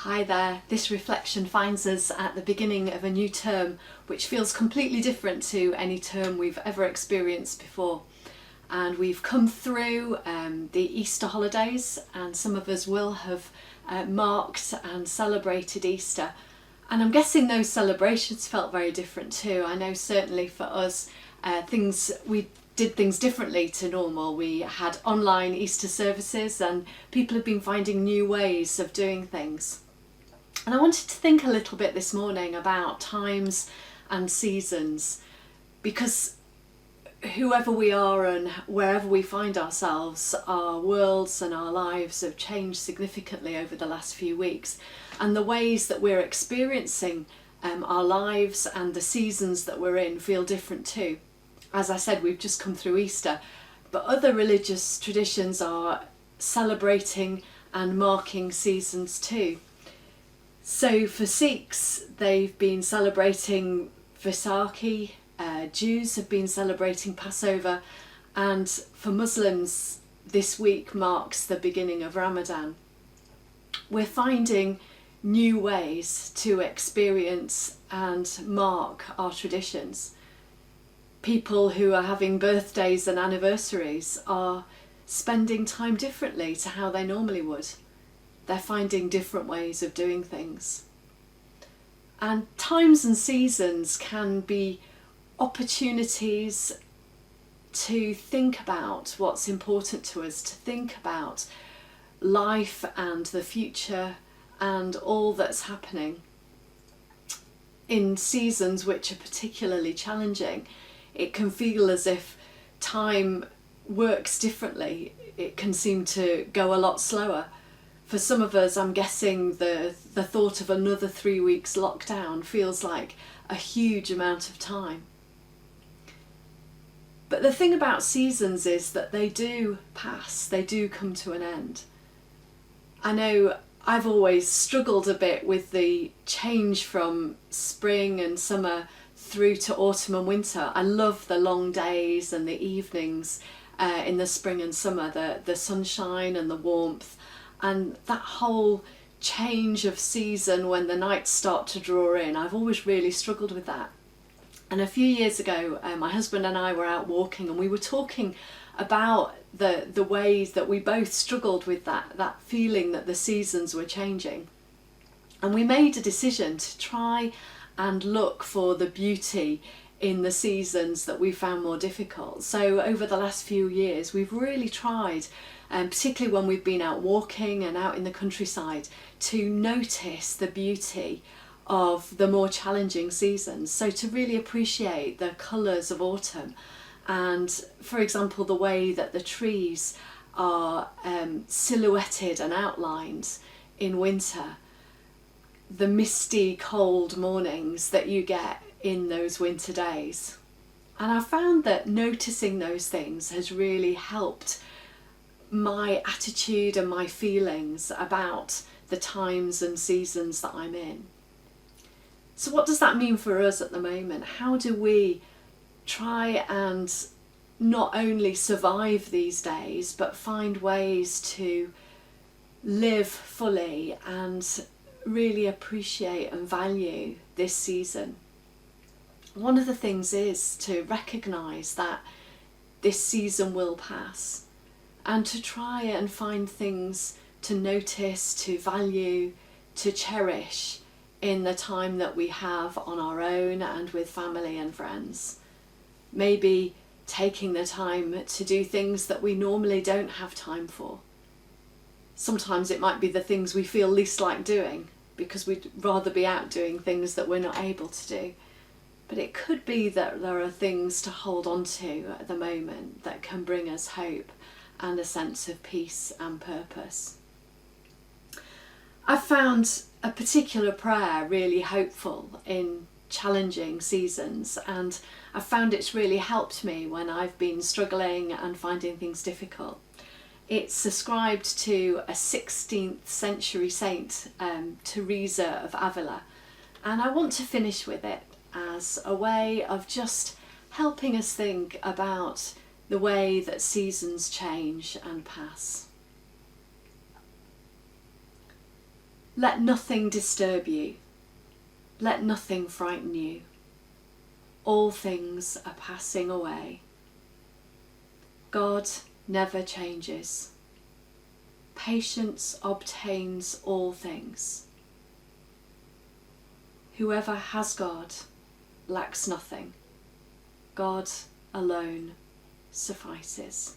Hi there, this reflection finds us at the beginning of a new term which feels completely different to any term we've ever experienced before. And we've come through the Easter holidays, and some of us will have marked and celebrated Easter. And I'm guessing those celebrations felt very different too. I know certainly for us, we did things differently to normal. We had online Easter services and people have been finding new ways of doing things. And I wanted to think a little bit this morning about times and seasons, because whoever we are and wherever we find ourselves, our worlds and our lives have changed significantly over the last few weeks, and the ways that we're experiencing our lives and the seasons that we're in feel different too. As I said, we've just come through Easter, but other religious traditions are celebrating and marking seasons too. So for Sikhs, they've been celebrating Vaisakhi, Jews have been celebrating Passover, and for Muslims, this week marks the beginning of Ramadan. We're finding new ways to experience and mark our traditions. People who are having birthdays and anniversaries are spending time differently to how they normally would. They're finding different ways of doing things. And times and seasons can be opportunities to think about what's important to us, to think about life and the future and all that's happening. In seasons which are particularly challenging, it can feel as if time works differently. It can seem to go a lot slower. For some of us, I'm guessing the thought of another 3 weeks lockdown feels like a huge amount of time. But the thing about seasons is that they do pass, they do come to an end. I know I've always struggled a bit with the change from spring and summer through to autumn and winter. I love the long days and the evenings in the spring and summer, the sunshine and the warmth. And that whole change of season when the nights start to draw in, I've always really struggled with that. And a few years ago, my husband and I were out walking, and we were talking about the ways that we both struggled with that feeling that the seasons were changing. And we made a decision to try and look for the beauty in the seasons that we found more difficult. So over the last few years, we've really tried, particularly when we've been out walking and out in the countryside, to notice the beauty of the more challenging seasons. So to really appreciate the colours of autumn, and for example the way that the trees are silhouetted and outlined in winter, the misty cold mornings that you get in those winter days. And I found that noticing those things has really helped my attitude and my feelings about the times and seasons that I'm in. So what does that mean for us at the moment? How do we try and not only survive these days, but find ways to live fully and really appreciate and value this season? One of the things is to recognise that this season will pass, and to try and find things to notice, to value, to cherish in the time that we have on our own and with family and friends. Maybe taking the time to do things that we normally don't have time for. Sometimes it might be the things we feel least like doing, because we'd rather be out doing things that we're not able to do. But it could be that there are things to hold on to at the moment that can bring us hope and a sense of peace and purpose. I've found a particular prayer really hopeful in challenging seasons, and I've found it's really helped me when I've been struggling and finding things difficult. It's ascribed to a 16th century saint, Teresa of Avila, and I want to finish with it as a way of just helping us think about the way that seasons change and pass. Let nothing disturb you. Let nothing frighten you. All things are passing away. God never changes. Patience obtains all things. Whoever has God lacks nothing. God alone suffices.